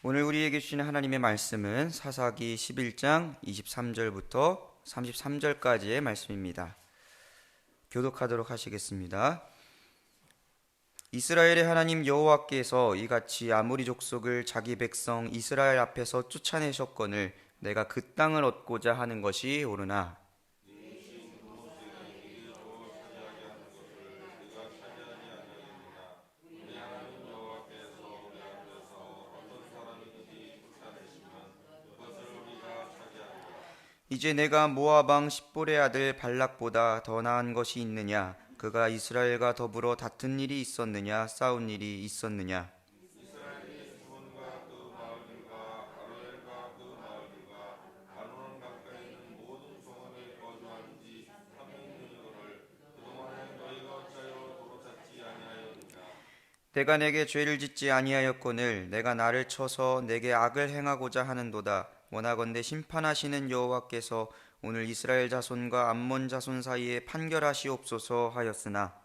오늘 우리에게 주시는 하나님의 말씀은 사사기 11장 23절부터 33절까지의 말씀입니다. 교독하도록 하시겠습니다. 이스라엘의 하나님 여호와께서 이같이 아모리 족속을 자기 백성 이스라엘 앞에서 쫓아내셨거늘 내가 그 땅을 얻고자 하는 것이 옳으나 이제 내가 모압 왕 십볼의 아들 발락보다 더 나은 것이 있느냐? 그가 이스라엘과 더불어 다툰 일이 있었느냐? 싸운 일이 있었느냐? 내가 내게 죄를 짓지 아니하였거늘 내가 나를 쳐서 내게 악을 행하고자 하는도다. 원하건대 심판하시는 여호와께서 오늘 이스라엘 자손과 암몬 자손 사이에 판결하시옵소서 하였으나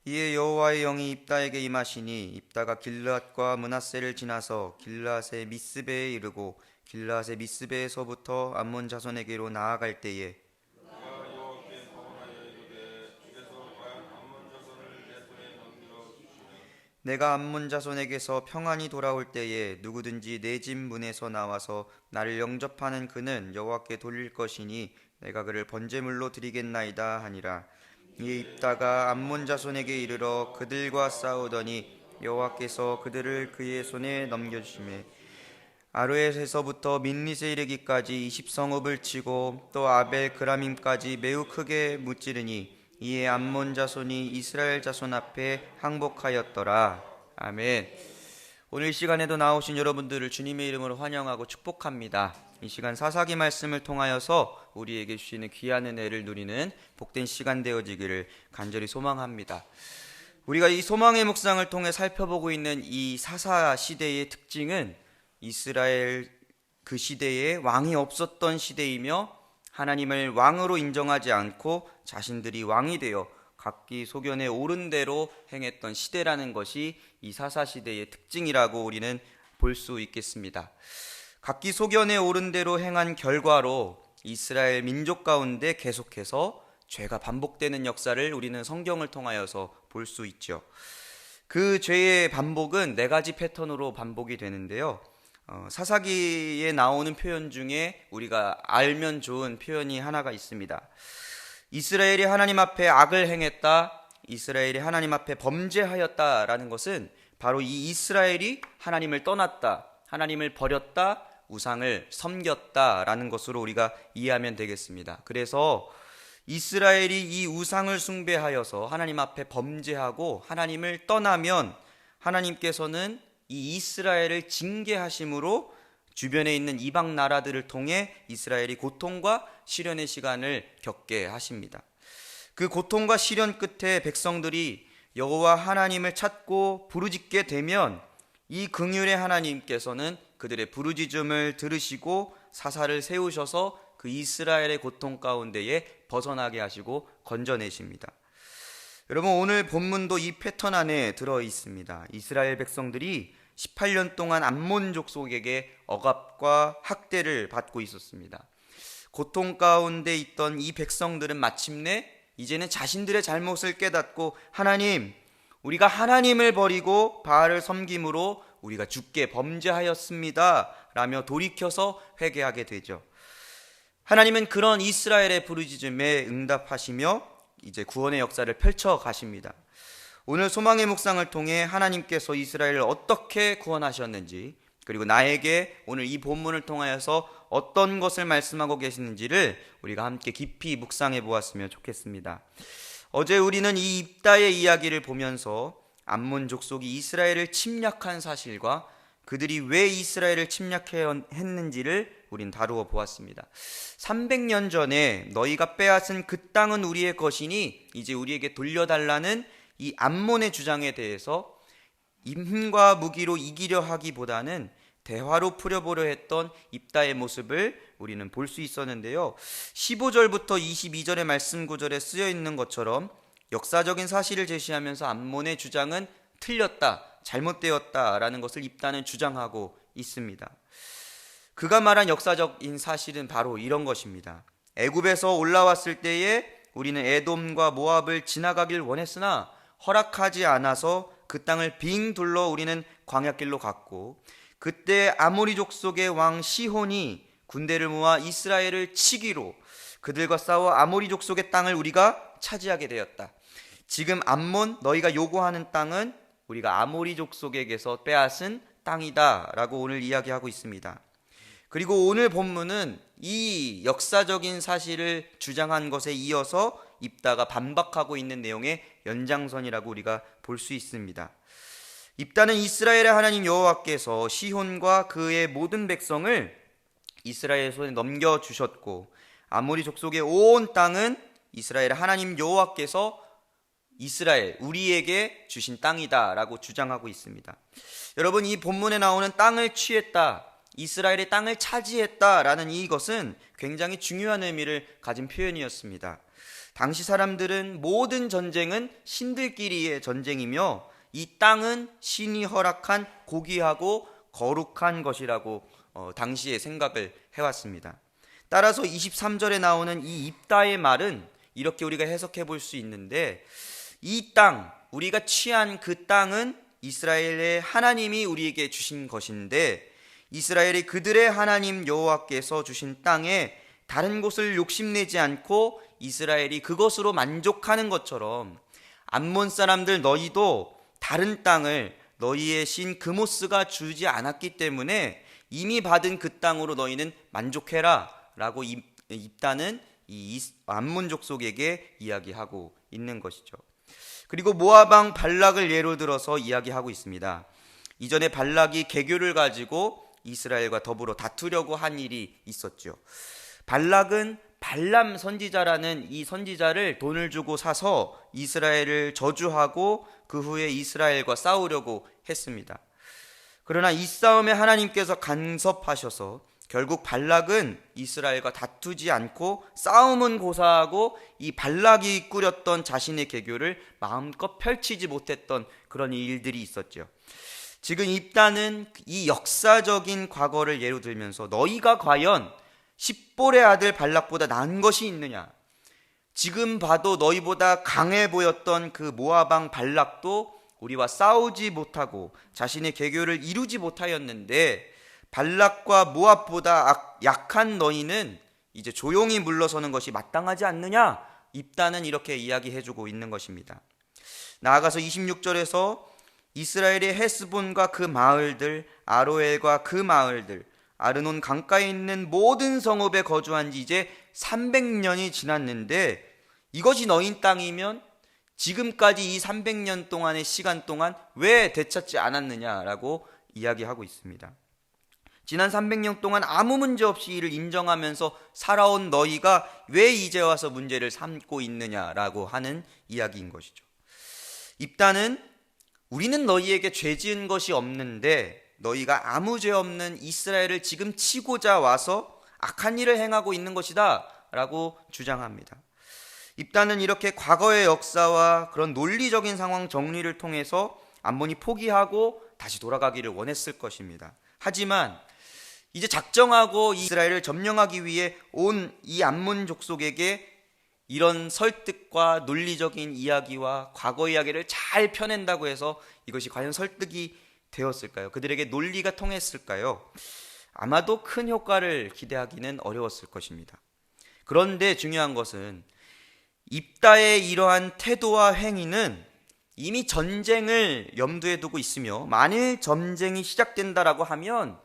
이에 여호와의 영이 입다에게 임하시니 입다가 길르앗과 므낫세를 지나서 길르앗의 미스베에 이르고 길르앗의 미스베에서부터 암몬 자손에게로 나아갈 때에 내가 암몬 자손에게서 평안이 돌아올 때에 누구든지 내 집 문에서 나와서 나를 영접하는 그는 여호와께 돌릴 것이니 내가 그를 번제물로 드리겠나이다 하니라. 이에 입다가 암몬 자손에게 이르러 그들과 싸우더니 여호와께서 그들을 그의 손에 넘겨주시매 아로엣에서부터 민릿에 이르기까지 20성읍을 치고 또 아벨 그라밈까지 매우 크게 무찌르니 이에 암몬 자손이 이스라엘 자손 앞에 항복하였더라. 아멘. 오늘 이 시간에도 나오신 여러분들을 주님의 이름으로 환영하고 축복합니다. 이 시간 사사기 말씀을 통하여서 우리에게 주시는 귀한 은혜를 누리는 복된 시간 되어지기를 간절히 소망합니다. 우리가 이 소망의 묵상을 통해 살펴보고 있는 이 사사 시대의 특징은 이스라엘 그 시대에 왕이 없었던 시대이며 하나님을 왕으로 인정하지 않고 자신들이 왕이 되어 각기 소견에 옳은 대로 행했던 시대라는 것이 이 사사시대의 특징이라고 우리는 볼 수 있겠습니다. 각기 소견에 옳은 대로 행한 결과로 이스라엘 민족 가운데 계속해서 죄가 반복되는 역사를 우리는 성경을 통하여서 볼 수 있죠. 그 죄의 반복은 네 가지 패턴으로 반복이 되는데요. 사사기에 나오는 표현 중에 우리가 알면 좋은 표현이 하나가 있습니다. 이스라엘이 하나님 앞에 악을 행했다, 이스라엘이 하나님 앞에 범죄하였다라는 것은 바로 이 이스라엘이 하나님을 떠났다, 하나님을 버렸다, 우상을 섬겼다라는 것으로 우리가 이해하면 되겠습니다. 그래서 이스라엘이 이 우상을 숭배하여서 하나님 앞에 범죄하고 하나님을 떠나면 하나님께서는 이 이스라엘을 징계하심으로 주변에 있는 이방 나라들을 통해 이스라엘이 고통과 시련의 시간을 겪게 하십니다. 그 고통과 시련 끝에 백성들이 여호와 하나님을 찾고 부르짖게 되면 이 긍휼의 하나님께서는 그들의 부르짖음을 들으시고 사사를 세우셔서 그 이스라엘의 고통 가운데에 벗어나게 하시고 건져내십니다. 여러분, 오늘 본문도 이 패턴 안에 들어 있습니다. 이스라엘 백성들이 18년 동안 암몬 족속에게 억압과 학대를 받고 있었습니다. 고통 가운데 있던 이 백성들은 마침내 이제는 자신들의 잘못을 깨닫고 하나님, 우리가 하나님을 버리고 바알을 섬김으로 우리가 주께 범죄하였습니다 라며 돌이켜서 회개하게 되죠. 하나님은 그런 이스라엘의 부르짖음에 응답하시며 이제 구원의 역사를 펼쳐 가십니다. 오늘 소망의 묵상을 통해 하나님께서 이스라엘을 어떻게 구원하셨는지, 그리고 나에게 오늘 이 본문을 통하여서 어떤 것을 말씀하고 계시는지를 우리가 함께 깊이 묵상해 보았으면 좋겠습니다. 어제 우리는 이 입다의 이야기를 보면서 암몬 족속이 이스라엘을 침략한 사실과 그들이 왜 이스라엘을 침략했는지를 우린 다루어 보았습니다. 300년 전에 너희가 빼앗은 그 땅은 우리의 것이니 이제 우리에게 돌려달라는 이 암몬의 주장에 대해서 힘과 무기로 이기려 하기보다는 대화로 풀어보려 했던 입다의 모습을 우리는 볼 수 있었는데요. 15절부터 22절의 말씀 구절에 쓰여 있는 것처럼 역사적인 사실을 제시하면서 암몬의 주장은 틀렸다, 잘못되었다라는 것을 입단은 주장하고 있습니다. 그가 말한 역사적인 사실은 바로 이런 것입니다. 애굽에서 올라왔을 때에 우리는 에돔과 모압을 지나가길 원했으나 허락하지 않아서 그 땅을 빙 둘러 우리는 광야길로 갔고, 그때 아모리 족속의 왕 시혼이 군대를 모아 이스라엘을 치기로 그들과 싸워 아모리 족속의 땅을 우리가 차지하게 되었다. 지금 암몬 너희가 요구하는 땅은 우리가 아모리 족속에게서 빼앗은 땅이다 라고 오늘 이야기하고 있습니다. 그리고 오늘 본문은 이 역사적인 사실을 주장한 것에 이어서 입다가 반박하고 있는 내용의 연장선이라고 우리가 볼 수 있습니다. 입다는 이스라엘의 하나님 여호와께서 시혼과 그의 모든 백성을 이스라엘 손에 넘겨주셨고, 아모리 족속의 온 땅은 이스라엘의 하나님 여호와께서 이스라엘, 우리에게 주신 땅이다 라고 주장하고 있습니다. 여러분, 이 본문에 나오는 땅을 취했다, 이스라엘의 땅을 차지했다라는 이것은 굉장히 중요한 의미를 가진 표현이었습니다. 당시 사람들은 모든 전쟁은 신들끼리의 전쟁이며 이 땅은 신이 허락한 고귀하고 거룩한 것이라고 당시에 생각을 해왔습니다. 따라서 23절에 나오는 이 입다의 말은 이렇게 우리가 해석해 볼 수 있는데, 이 땅, 우리가 취한 그 땅은 이스라엘의 하나님이 우리에게 주신 것인데, 이스라엘이 그들의 하나님 여호와께서 주신 땅에 다른 곳을 욕심내지 않고 이스라엘이 그것으로 만족하는 것처럼 암몬 사람들 너희도 다른 땅을 너희의 신 그모스가 주지 않았기 때문에 이미 받은 그 땅으로 너희는 만족해라 라고 입다는 이 암몬 족속에게 이야기하고 있는 것이죠. 그리고 모압 왕 발락을 예로 들어서 이야기하고 있습니다. 이전에 발락이 개교를 가지고 이스라엘과 더불어 다투려고 한 일이 있었죠. 발락은 발람 선지자라는 이 선지자를 돈을 주고 사서 이스라엘을 저주하고 그 후에 이스라엘과 싸우려고 했습니다. 그러나 이 싸움에 하나님께서 간섭하셔서 결국 발락은 이스라엘과 다투지 않고 싸움은 고사하고 이 발락이 꾸렸던 자신의 계교를 마음껏 펼치지 못했던 그런 일들이 있었죠. 지금 입다는 이 역사적인 과거를 예로 들면서 너희가 과연 십볼의 아들 발락보다 나은 것이 있느냐, 지금 봐도 너희보다 강해 보였던 그 모압 왕 발락도 우리와 싸우지 못하고 자신의 계교를 이루지 못하였는데 발락과 모압보다 약한 너희는 이제 조용히 물러서는 것이 마땅하지 않느냐, 입다는 이렇게 이야기해주고 있는 것입니다. 나아가서 26절에서 이스라엘의 헤스본과 그 마을들, 아로엘과 그 마을들, 아르논 강가에 있는 모든 성읍에 거주한 지 이제 300년이 지났는데 이것이 너희 땅이면 지금까지 이 300년 동안의 시간 동안 왜 되찾지 않았느냐라고 이야기하고 있습니다. 지난 300년 동안 아무 문제 없이 이를 인정하면서 살아온 너희가 왜 이제 와서 문제를 삼고 있느냐라고 하는 이야기인 것이죠. 입다는 우리는 너희에게 죄 지은 것이 없는데 너희가 아무 죄 없는 이스라엘을 지금 치고자 와서 악한 일을 행하고 있는 것이다 라고 주장합니다. 입다는 이렇게 과거의 역사와 그런 논리적인 상황 정리를 통해서 암몬이 포기하고 다시 돌아가기를 원했을 것입니다. 하지만 이제 작정하고 이스라엘을 점령하기 위해 온 이 암몬 족속에게 이런 설득과 논리적인 이야기와 과거 이야기를 잘 펴낸다고 해서 이것이 과연 설득이 되었을까요? 그들에게 논리가 통했을까요? 아마도 큰 효과를 기대하기는 어려웠을 것입니다. 그런데 중요한 것은 입다의 이러한 태도와 행위는 이미 전쟁을 염두에 두고 있으며 만일 전쟁이 시작된다라고 하면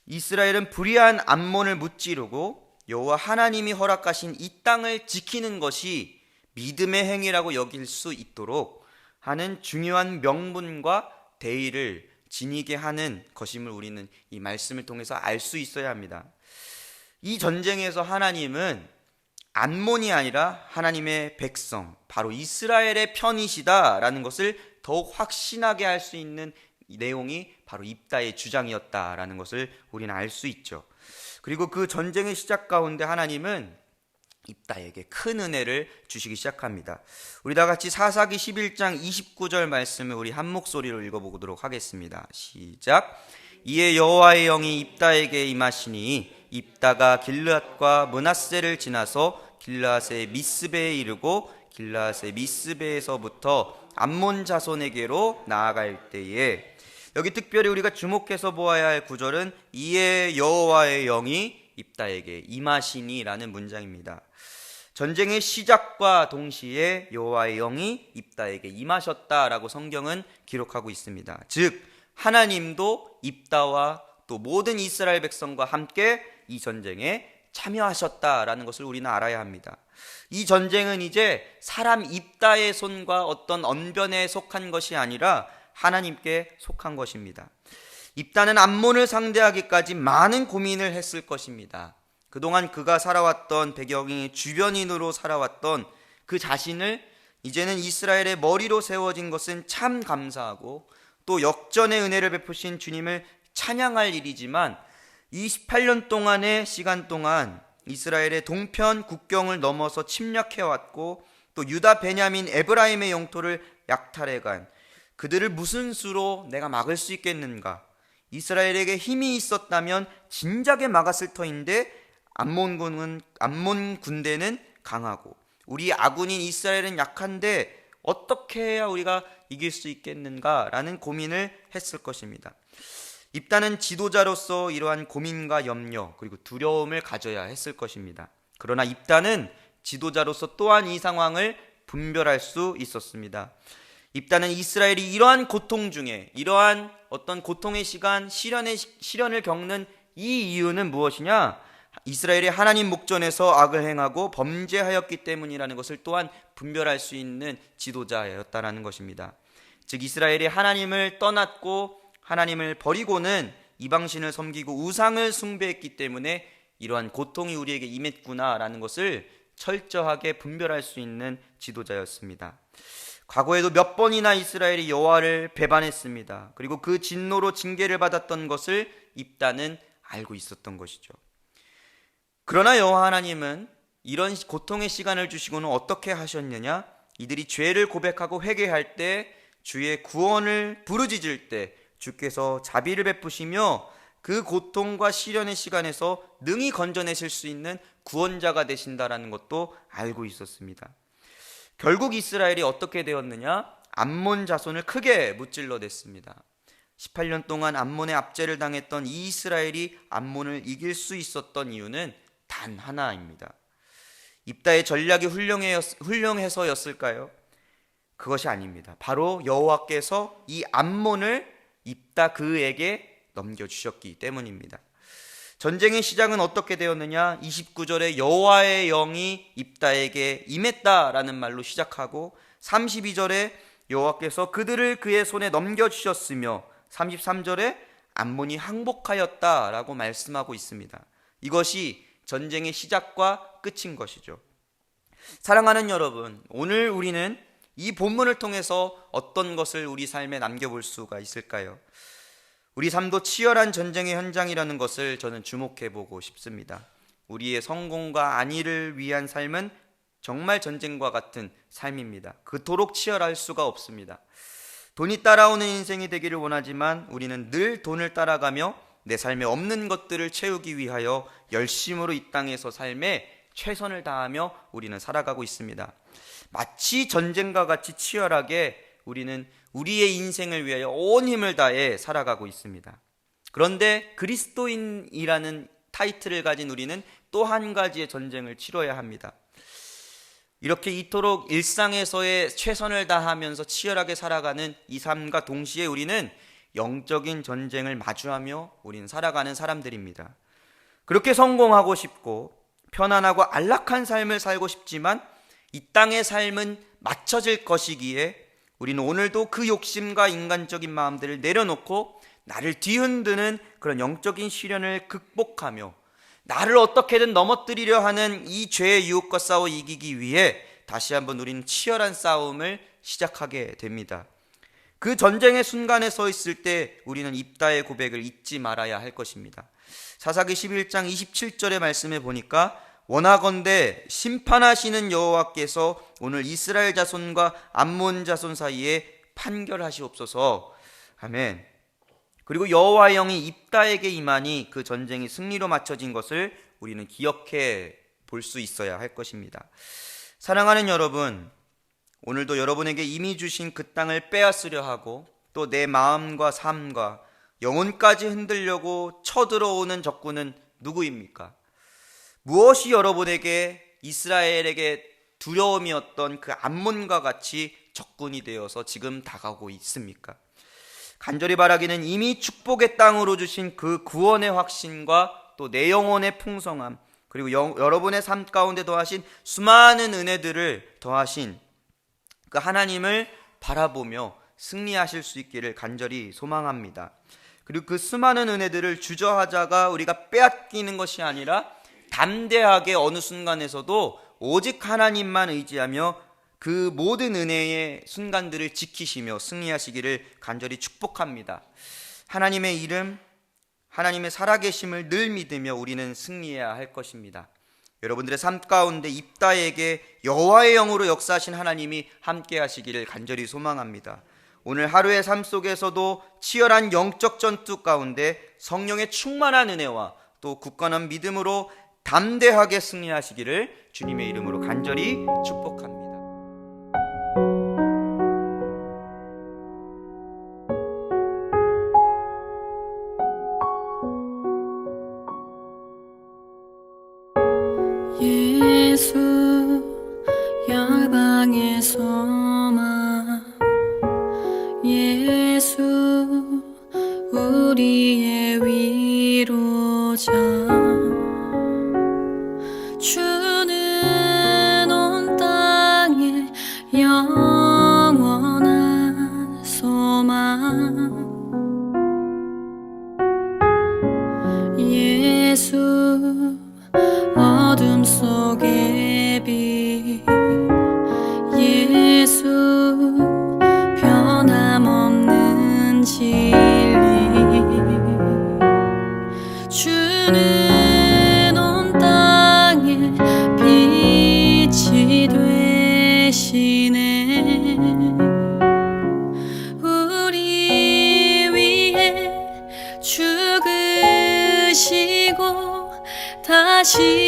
이스라엘은 불의한 암몬을 무찌르고 여호와 하나님이 허락하신 이 땅을 지키는 것이 믿음의 행위라고 여길 수 있도록 하는 중요한 명분과 대의를 지니게 하는 것임을 우리는 이 말씀을 통해서 알 수 있어야 합니다. 이 전쟁에서 하나님은 암몬이 아니라 하나님의 백성, 바로 이스라엘의 편이시다라는 것을 더욱 확신하게 할 수 있는 내용이 바로 입다의 주장이었다라는 것을 우리는 알 수 있죠. 그리고 그 전쟁의 시작 가운데 하나님은 입다에게 큰 은혜를 주시기 시작합니다. 우리 다 같이 사사기 11장 29절 말씀을 우리 한 목소리로 읽어보도록 하겠습니다. 시작. 이에 여호와의 영이 입다에게 임하시니 입다가 길르앗과 므낫세를 지나서 길르앗의 미스베에 이르고 길르앗의 미스베에서부터 암몬 자손에게로 나아갈 때에, 여기 특별히 우리가 주목해서 보아야 할 구절은 이에 여호와의 영이 입다에게 임하시니라는 문장입니다. 전쟁의 시작과 동시에 여호와의 영이 입다에게 임하셨다라고 성경은 기록하고 있습니다. 즉 하나님도 입다와 또 모든 이스라엘 백성과 함께 이 전쟁에 참여하셨다라는 것을 우리는 알아야 합니다. 이 전쟁은 이제 사람 입다의 손과 어떤 언변에 속한 것이 아니라 하나님께 속한 것입니다. 입다는 암몬을 상대하기까지 많은 고민을 했을 것입니다. 그동안 그가 살아왔던 배경이 주변인으로 살아왔던 그 자신을 이제는 이스라엘의 머리로 세워진 것은 참 감사하고 또 역전의 은혜를 베푸신 주님을 찬양할 일이지만 28년 동안의 시간 동안 이스라엘의 동편 국경을 넘어서 침략해왔고 또 유다 베냐민 에브라임의 영토를 약탈해간 그들을 무슨 수로 내가 막을 수 있겠는가? 이스라엘에게 힘이 있었다면 진작에 막았을 터인데 암몬 군대는 강하고 우리 아군인 이스라엘은 약한데 어떻게 해야 우리가 이길 수 있겠는가라는 고민을 했을 것입니다. 입다는 지도자로서 이러한 고민과 염려 그리고 두려움을 가져야 했을 것입니다. 그러나 입다는 지도자로서 또한 이 상황을 분별할 수 있었습니다. 입다는 이스라엘이 이러한 고통 중에 이러한 어떤 고통의 시간, 시련을 겪는 이 이유는 무엇이냐? 이스라엘이 하나님 목전에서 악을 행하고 범죄하였기 때문이라는 것을 또한 분별할 수 있는 지도자였다라는 것입니다. 즉 이스라엘이 하나님을 떠났고 하나님을 버리고는 이방신을 섬기고 우상을 숭배했기 때문에 이러한 고통이 우리에게 임했구나라는 것을 철저하게 분별할 수 있는 지도자였습니다. 과거에도 몇 번이나 이스라엘이 여호와를 배반했습니다. 그리고 그 진노로 징계를 받았던 것을 입다는 알고 있었던 것이죠. 그러나 여호와 하나님은 이런 고통의 시간을 주시고는 어떻게 하셨느냐? 이들이 죄를 고백하고 회개할 때, 주의 구원을 부르짖을 때 주께서 자비를 베푸시며 그 고통과 시련의 시간에서 능히 건져내실 수 있는 구원자가 되신다라는 것도 알고 있었습니다. 결국 이스라엘이 어떻게 되었느냐? 암몬 자손을 크게 무찔러댔습니다. 18년 동안 암몬의 압제를 당했던 이 이스라엘이 암몬을 이길 수 있었던 이유는 단 하나입니다. 입다의 전략이 훌륭해서였을까요? 그것이 아닙니다. 바로 여호와께서 이 암몬을 입다 그에게 넘겨주셨기 때문입니다. 전쟁의 시작은 어떻게 되었느냐? 29절에 여호와의 영이 입다에게 임했다라는 말로 시작하고 32절에 여호와께서 그들을 그의 손에 넘겨주셨으며 33절에 암몬이 항복하였다라고 말씀하고 있습니다. 이것이 전쟁의 시작과 끝인 것이죠. 사랑하는 여러분, 오늘 우리는 이 본문을 통해서 어떤 것을 우리 삶에 남겨볼 수가 있을까요? 우리 삶도 치열한 전쟁의 현장이라는 것을 저는 주목해보고 싶습니다. 우리의 성공과 안위를 위한 삶은 정말 전쟁과 같은 삶입니다. 그토록 치열할 수가 없습니다. 돈이 따라오는 인생이 되기를 원하지만 우리는 늘 돈을 따라가며 내 삶에 없는 것들을 채우기 위하여 열심으로 이 땅에서 삶에 최선을 다하며 우리는 살아가고 있습니다. 마치 전쟁과 같이 치열하게 우리는 우리의 인생을 위하여 온 힘을 다해 살아가고 있습니다. 그런데 그리스도인이라는 타이틀을 가진 우리는 또 한 가지의 전쟁을 치러야 합니다. 이렇게 이토록 일상에서의 최선을 다하면서 치열하게 살아가는 이 삶과 동시에 우리는 영적인 전쟁을 마주하며 우리는 살아가는 사람들입니다. 그렇게 성공하고 싶고 편안하고 안락한 삶을 살고 싶지만 이 땅의 삶은 맞춰질 것이기에 우리는 오늘도 그 욕심과 인간적인 마음들을 내려놓고 나를 뒤흔드는 그런 영적인 시련을 극복하며 나를 어떻게든 넘어뜨리려 하는 이 죄의 유혹과 싸워 이기기 위해 다시 한번 우리는 치열한 싸움을 시작하게 됩니다. 그 전쟁의 순간에 서 있을 때 우리는 입다의 고백을 잊지 말아야 할 것입니다. 사사기 11장 27절의 말씀에 보니까 원하건대 심판하시는 여호와께서 오늘 이스라엘 자손과 암몬 자손 사이에 판결하시옵소서. 아멘. 그리고 여호와의 영이 입다에게 임하니 그 전쟁이 승리로 마쳐진 것을 우리는 기억해 볼 수 있어야 할 것입니다. 사랑하는 여러분, 오늘도 여러분에게 이미 주신 그 땅을 빼앗으려 하고 또 내 마음과 삶과 영혼까지 흔들려고 쳐들어오는 적군은 누구입니까? 무엇이 여러분에게 이스라엘에게 두려움이었던 그 암몬과 같이 적군이 되어서 지금 다가오고 있습니까? 간절히 바라기는 이미 축복의 땅으로 주신 그 구원의 확신과 또 내 영혼의 풍성함, 그리고 여러분의 삶 가운데 더하신 수많은 은혜들을 더하신 그 하나님을 바라보며 승리하실 수 있기를 간절히 소망합니다. 그리고 그 수많은 은혜들을 주저하자가 우리가 빼앗기는 것이 아니라 담대하게 어느 순간에서도 오직 하나님만 의지하며 그 모든 은혜의 순간들을 지키시며 승리하시기를 간절히 축복합니다. 하나님의 이름, 하나님의 살아계심을 늘 믿으며 우리는 승리해야 할 것입니다. 여러분들의 삶 가운데 입다에게 여호와의 영으로 역사하신 하나님이 함께 하시기를 간절히 소망합니다. 오늘 하루의 삶 속에서도 치열한 영적 전투 가운데 성령의 충만한 은혜와 또 굳건한 믿음으로 담대하게 승리하시기를 주님의 이름으로 간절히 축복합니다. 예수 열방에서만 예수 우리의 위로자 주는 온 땅에 영원한 소망 예수 어둠 속의 빛 예수 변함없는 진리 주는 온 땅에 빛이 되시네 우리 위해 죽으시고 다시